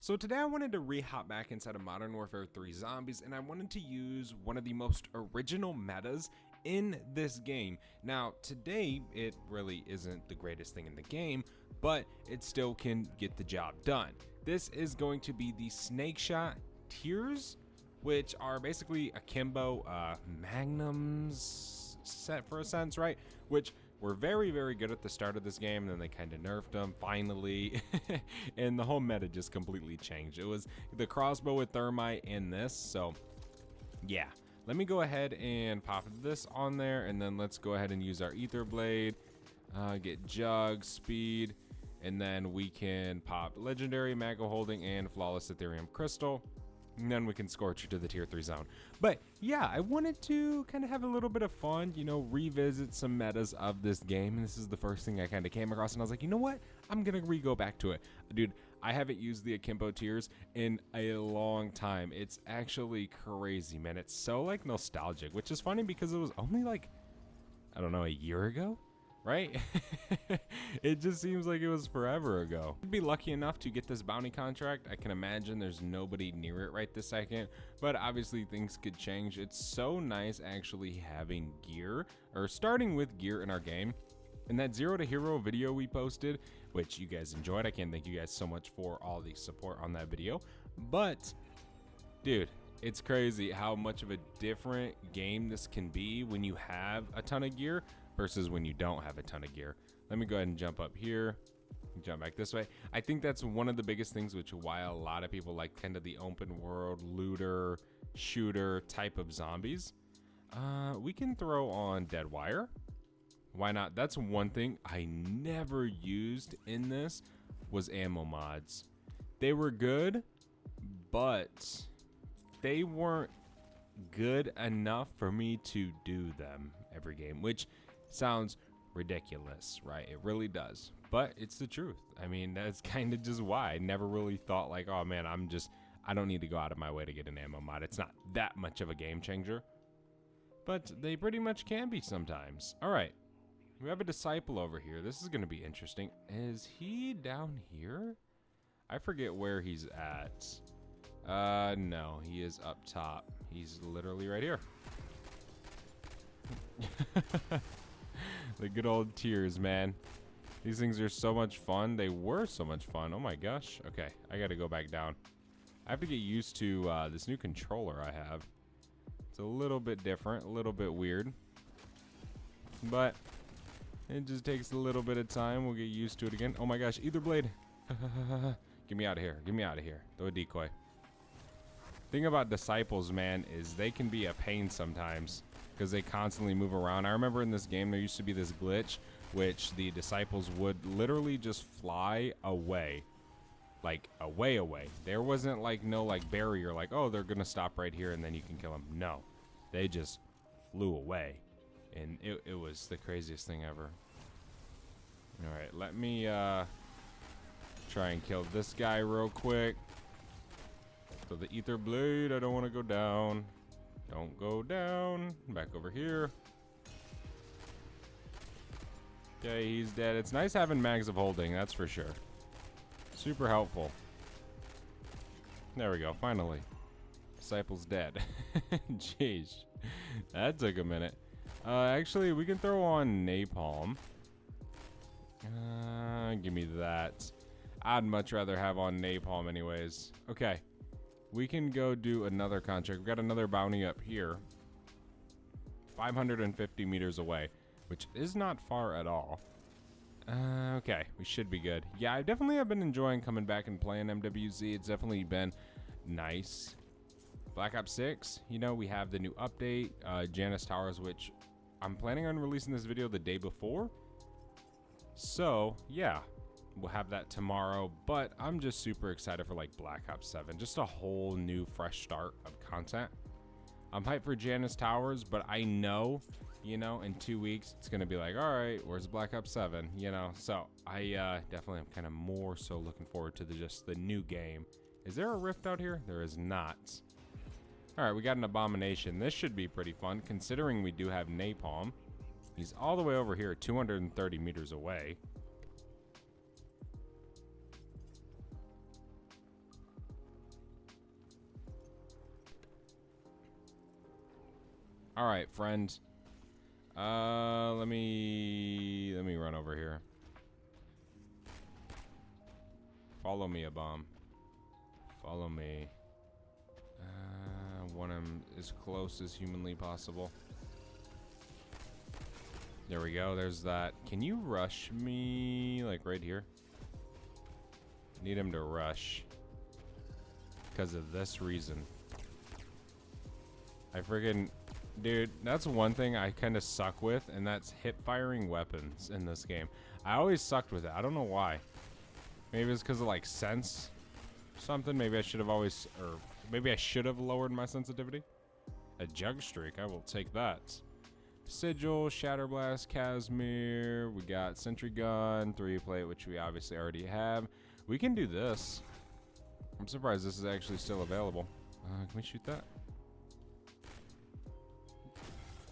So today I wanted to re-hop back inside of Modern Warfare 3 Zombies, and I wanted to use one of the most original metas in this game. Now today it really isn't the greatest thing in the game, but it still can get the job done. This is going to be the Snake Shot Tiers, which are basically akimbo magnums set for a sense, right? Which were very good at the start of this game, and then they kind of nerfed them finally, and the whole meta just completely changed. It was the crossbow with thermite and this, so yeah. Let me go ahead and pop this on there, and then let's go ahead and use our Aether blade, get jug, speed, and then we can pop legendary, mago holding, and flawless Ethereum crystal. And then we can scorch you to the tier 3 zone. But yeah, I wanted to kind of have a little bit of fun, you know, revisit some metas of this game. And this is the first thing I kind of came across, and I was like, you know what? I'm gonna go back to it. Dude, I haven't used the akimbo tiers in a long time. It's actually crazy, man. It's so like nostalgic, which is funny because it was only like, I don't know, a year ago, right? It just seems like it was forever ago. I'd be lucky enough to get this bounty contract. I can imagine there's nobody near it right this second, but obviously things could change. It's so nice actually having gear, or starting with gear in our game. And that Zero to Hero video we posted, which you guys enjoyed, I can't thank you guys so much for all the support on that video. But dude, it's crazy how much of a different game this can be when you have a ton of gear versus when you don't have a ton of gear. Let me go ahead and jump up here, jump back this way. I think that's one of the biggest things, which why a lot of people like kind of the open world looter shooter type of zombies. We can throw on dead wire. Why not? That's one thing I never used in this was ammo mods. They were good, but they weren't good enough for me to do them every game, which sounds ridiculous, right? It really does, but it's the truth. I mean, that's kind of just why I never really thought like, oh man, I don't need to go out of my way to get an ammo mod. It's not that much of a game changer, but they pretty much can be sometimes. All right, we have a disciple over here. This is going to be interesting. Is he down here? I forget where he's at. No, he is up top. He's literally right here. The good old tiers, man. These things are so much fun. They were so much fun. Oh my gosh. Okay, I gotta go back down. I have to get used to this new controller I have. It's a little bit different, a little bit weird, but it just takes a little bit of time. We'll get used to it again. Oh my gosh, Aether blade. Get me out of here. Get me out of here. Throw a decoy. Thing about disciples, man, is they can be a pain sometimes because they constantly move around. I remember in this game there used to be this glitch which the disciples would literally just fly away, like away. There wasn't like no like barrier like, oh, they're gonna stop right here and then you can kill them. No, they just flew away, and it was the craziest thing ever. All right, let me try and kill this guy real quick. So the Aether blade, I don't want to go down. Don't go down. Back over here. Okay, he's dead. It's nice having mags of holding, that's for sure. Super helpful. There we go, finally. Disciple's dead. Jeez. That took a minute. Actually, we can throw on napalm. Give me that. I'd much rather have on napalm anyways. Okay. We can go do another contract. We've got another bounty up here. 550 meters away, which is not far at all. Okay, we should be good. Yeah, I definitely have been enjoying coming back and playing MW3. It's definitely been nice. Black Ops 6, you know, we have the new update, Janice Towers, which I'm planning on releasing this video the day before. So, yeah. We'll have that tomorrow, but I'm just super excited for like Black Ops 7. Just a whole new fresh start of content. I'm hyped for Janice Towers, but I know, you know, in 2 weeks, it's going to be like, all right, where's Black Ops 7? You know, so I definitely am kind of more so looking forward to just the new game. Is there a rift out here? There is not. All right, we got an Abomination. This should be pretty fun considering we do have napalm. He's all the way over here, 230 meters away. All right, friend. Let me run over here. Follow me, a bomb. Follow me. Want him as close as humanly possible. There we go. There's that. Can you rush me, like, right here? Need him to rush. Because of this reason. I friggin'... Dude, that's one thing I kind of suck with, and that's hip-firing weapons in this game. I always sucked with it. I don't know why. Maybe it's because of, like, sense something. Maybe I should have always... Or maybe I should have lowered my sensitivity. A jug streak. I will take that. Sigil, Shatterblast, Casimir. We got Sentry Gun, 3-plate, which we obviously already have. We can do this. I'm surprised this is actually still available. Can we shoot that?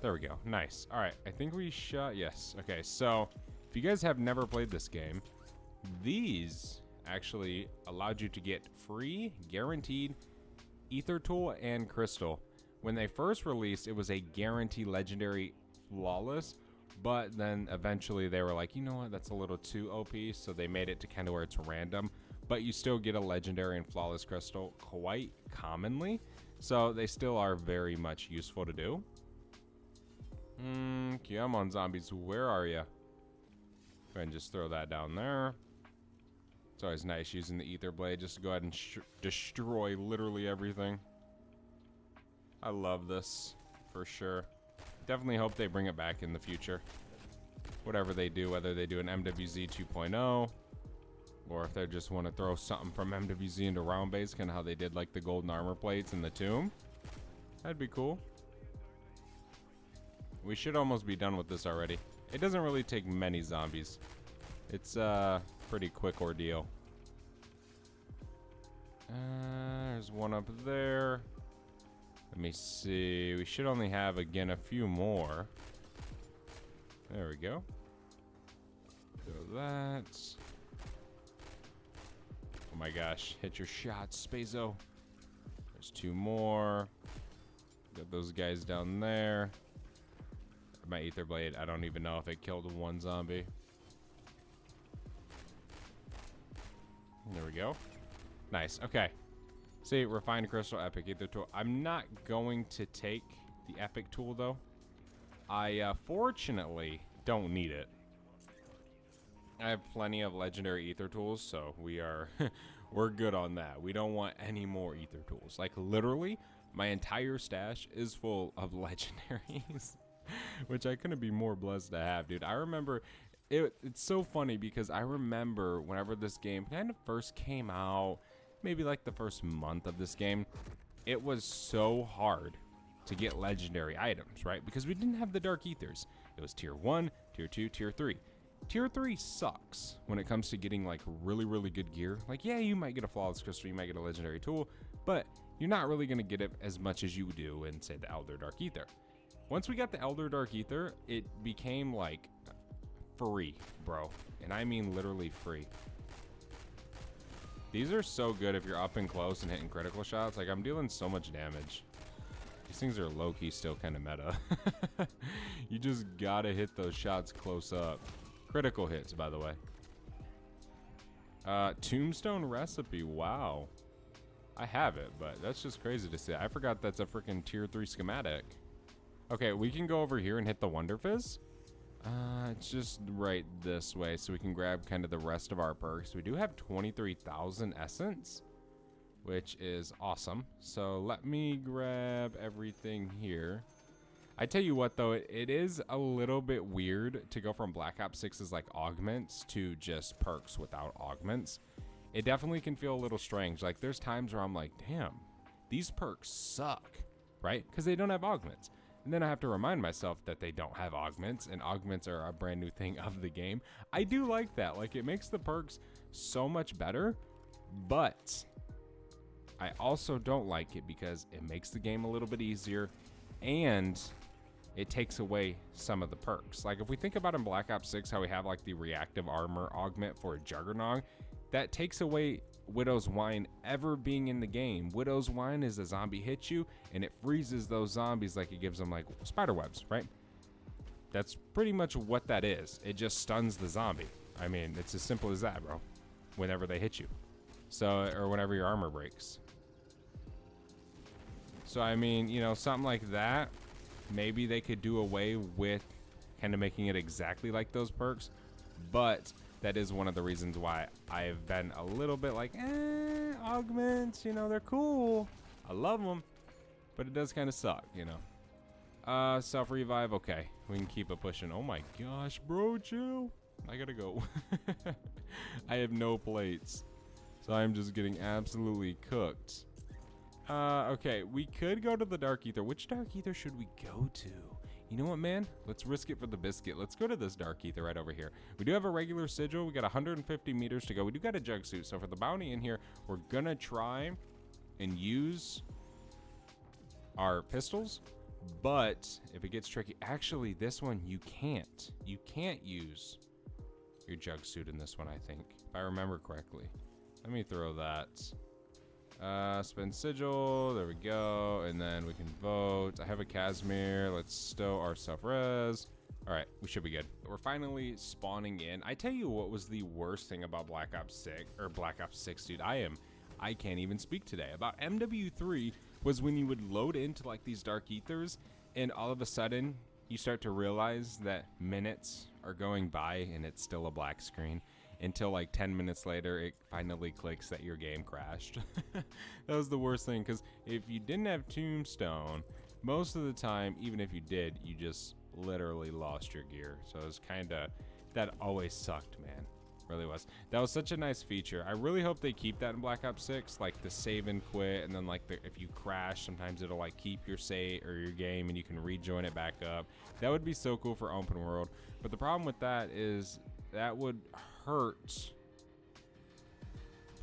There we go. Nice. All right. I think we shot... Yes. Okay. So, if you guys have never played this game, these actually allowed you to get free, guaranteed Aether Tool and Crystal. When they first released, it was a guarantee legendary flawless, but then eventually they were like, you know what, that's a little too OP, so they made it to kind of where it's random, but you still get a legendary and flawless crystal quite commonly, so they still are very much useful to do. Come on, zombies, where are you? Go ahead and just throw that down there. It's always nice using the Aether Blade just to go ahead and destroy literally everything. I love this, for sure. Definitely hope they bring it back in the future. Whatever they do, whether they do an MW3 2.0, or if they just want to throw something from MW3 into round base, kind of how they did like the golden armor plates in the tomb. That'd be cool. We should almost be done with this already. It doesn't really take many zombies. It's a pretty quick ordeal. There's one up there. Let me see. We should only have, again, a few more. There we go. Do that. Oh my gosh. Hit your shots, Spazo. There's two more. Got those guys down there. My Aether Blade, I don't even know if it killed one zombie. There we go. Nice. Okay. See, refined crystal, epic Aether tool. I'm not going to take the epic tool though. I fortunately don't need it. I have plenty of legendary Aether tools, so we are we're good on that. We don't want any more Aether tools. Like literally, my entire stash is full of legendaries, which I couldn't be more blessed to have, dude. I remember it's so funny because I remember whenever this game kind of first came out, maybe like the first month of this game, it was so hard to get legendary items, right? Because we didn't have the Dark Ethers. It was tier 1, tier 2, tier 3. Tier 3 sucks when it comes to getting like really, really good gear. Like, yeah, you might get a flawless crystal, you might get a legendary tool, but you're not really going to get it as much as you do in, say, the Elder Dark Aether. Once we got the Elder Dark Aether, it became like free, bro. And I mean literally free. These are so good if you're up and close and hitting critical shots. Like, I'm dealing so much damage. These things are low-key still kind of meta. You just gotta hit those shots close up. Critical hits, by the way. Tombstone recipe, wow. I have it, but that's just crazy to see. I forgot that's a freaking tier 3 schematic. Okay, we can go over here and hit the Wonder Fizz. It's just right this way, so we can grab kind of the rest of our perks. We do have 23,000 essence, which is awesome. So let me grab everything here. I tell you what, though, it is a little bit weird to go from Black Ops 6's like augments to just perks without augments. It definitely can feel a little strange. Like, there's times where I'm like, damn, these perks suck, right? Because they don't have augments. And then I have to remind myself that they don't have augments, and augments are a brand new thing of the game. I do like that. Like, it makes the perks so much better, but I also don't like it because it makes the game a little bit easier, and it takes away some of the perks. Like, if we think about in Black Ops 6 how we have like the reactive armor augment for a Juggernaut, that takes away Widow's Wine ever being in the game. Widow's Wine is a zombie hits you and it freezes those zombies, like it gives them like spider webs, right? That's pretty much what that is. It just stuns the zombie. I mean, it's as simple as that, bro. Whenever they hit you. So, or whenever your armor breaks. So, I mean, you know, something like that, maybe they could do away with kind of making it exactly like those perks. But that is one of the reasons why I've been a little bit like, augments, you know, they're cool. I love them. But it does kind of suck, you know. Self-revive, okay. We can keep it pushing. Oh my gosh, bro, chill. I gotta go. I have no plates. So I'm just getting absolutely cooked. Okay, we could go to the Dark Aether. Which Dark Aether should we go to? You know what, man? Let's risk it for the biscuit. Let's go to this Dark Aether right over here. We do have a regular sigil. We got 150 meters to go. We do got a jug suit. So for the bounty in here, we're gonna try and use our pistols. But if it gets tricky, actually this one you can't. You can't use your jug suit in this one, I think, if I remember correctly. Let me throw that. Spend sigil, there we go, and then we can vote. I have a Casimir, let's stow our self-res. All right, we should be good. We're finally spawning in. I tell you what was the worst thing about Black Ops 6, or Black Ops 6, dude. I can't even speak today. About MW3 was when you would load into like these Dark Aethers, and all of a sudden, you start to realize that minutes are going by and it's still a black screen until like 10 minutes later, it finally clicks that your game crashed. That was the worst thing, because if you didn't have Tombstone, most of the time, even if you did, you just literally lost your gear. So it was kind of, that always sucked, man. Really was. That was such a nice feature. I really hope they keep that in Black Ops 6, like the save and quit, and then like if you crash, sometimes it'll like keep your save or your game and you can rejoin it back up. That would be so cool for open world. But the problem with that is that would hurt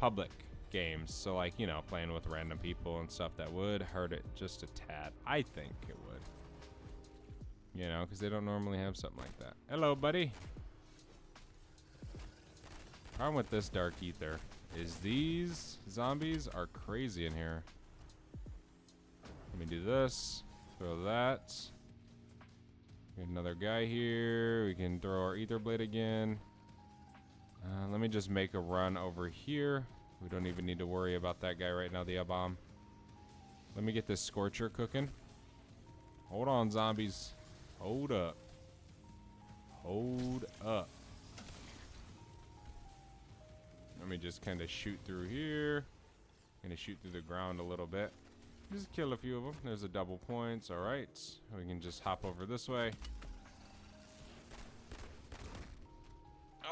public games. So like, you know, playing with random people and stuff, that would hurt it just a tad. I think it would. You know, because they don't normally have something like that. Hello, buddy. Problem with this Dark Aether is these zombies are crazy in here. Let me do this. Throw that. Get another guy here. We can throw our Aether Blade again. Let me just make a run over here. We don't even need to worry about that guy right now, the bomb. Let me get this Scorcher cooking. Hold on, zombies. Hold up. Hold up. Let me just kind of shoot through here. Gonna shoot through the ground a little bit. Just kill a few of them. There's a double points. All right. We can just hop over this way.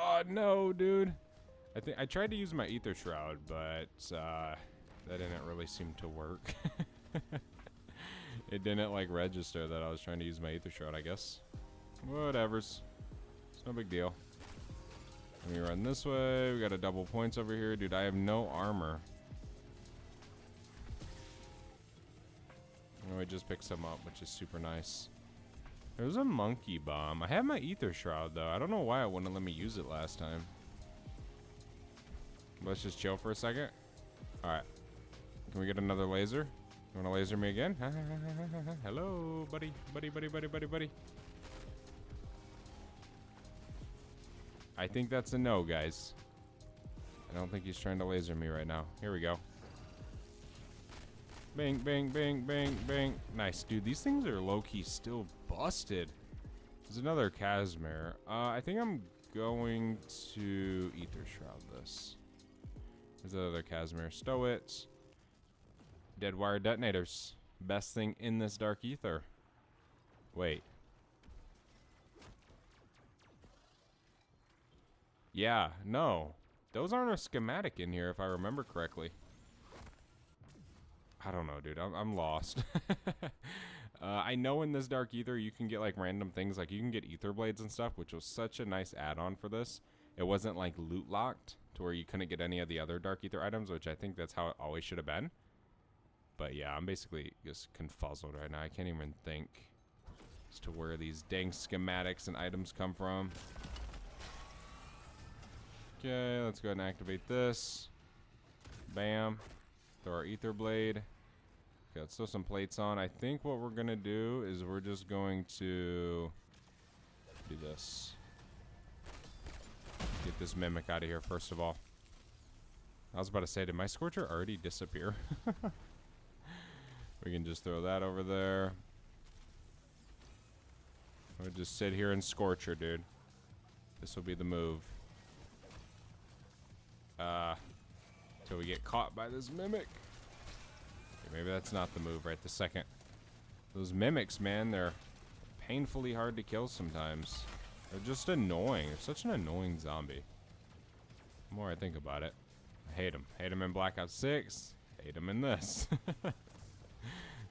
Oh no, dude. I think I tried to use my Aether Shroud, but that didn't really seem to work. It didn't like register that I was trying to use my Aether Shroud, I guess. Whatevers. It's no big deal. Let me run this way. We got a double points over here. Dude, I have no armor. Oh, I just picked some up, which is super nice. There's a monkey bomb. I have my Aether Shroud, though. I don't know why it wouldn't let me use it last time. Let's just chill for a second. All right. Can we get another laser? You want to laser me again? Hello, buddy. Buddy, buddy, buddy, buddy, buddy. I think that's a no, guys. I don't think he's trying to laser me right now. Here we go. Bang, bang, bang, bang, bang. Nice, dude. These things are low-key still busted. There's another Casimir. I think I'm going to Aether Shroud this. There's another Casimir. Stow it. Dead wire detonators. Best thing in this Dark Aether. Wait. Yeah, no. Those aren't a schematic in here if I remember correctly. I don't know, dude. I'm lost. I know in this Dark Aether you can get like random things. Like you can get Aether Blades and stuff, which was such a nice add-on for this. It wasn't like loot locked to where you couldn't get any of the other Dark Aether items, which I think that's how it always should have been. But yeah, I'm basically just confuzzled right now. I can't even think as to where these dang schematics and items come from. Okay, let's go ahead and activate this. Bam. Throw our Aether Blade. Okay, let's throw some plates on. I think what we're going to do is we're just going to do this. Get this Mimic out of here, first of all. I was about to say, did my Scorcher already disappear? We can just throw that over there. We'll just sit here and Scorcher, dude. This will be the move. Till we get caught by this Mimic. Okay, maybe that's not the move right this second. Those Mimics, man, they're painfully hard to kill sometimes. They're just annoying. They're such an annoying zombie. The more I think about it, I hate them. Hate them in Black Ops 6. Hate them in this.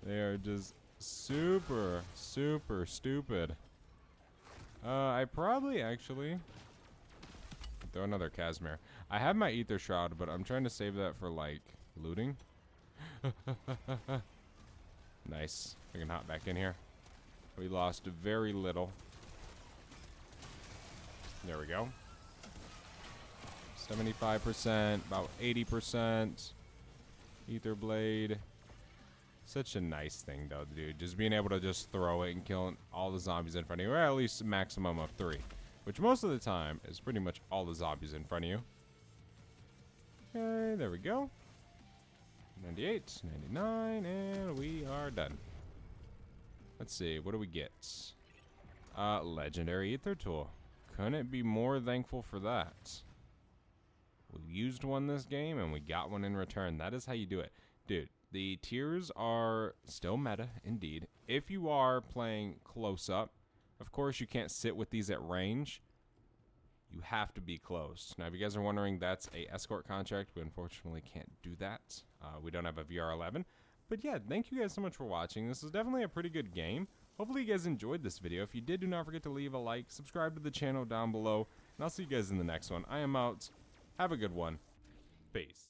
They are just super, super stupid. I probably actually throw another Casimir. I have my Aether Shroud, but I'm trying to save that for like looting. Nice. We can hop back in here. We lost very little. There we go. 75%, about 80%. Aether Blade. Such a nice thing, though, dude. Just being able to just throw it and kill all the zombies in front of you, or at least a maximum of 3, which most of the time is pretty much all the zombies in front of you. Okay, there we go. 98, 99, and we are done. Let's see, what do we get? Legendary Aether Tool. Couldn't be more thankful for that. We used one this game, and we got one in return. That is how you do it. Dude, the tiers are still meta, indeed. If you are playing close up, of course you can't sit with these at range. You have to be close. Now, if you guys are wondering, that's a escort contract. We unfortunately can't do that. We don't have a VR11. But yeah, thank you guys so much for watching. This is definitely a pretty good game. Hopefully you guys enjoyed this video. If you did, do not forget to leave a like, subscribe to the channel down below, and I'll see you guys in the next one. I am out. Have a good one. Peace.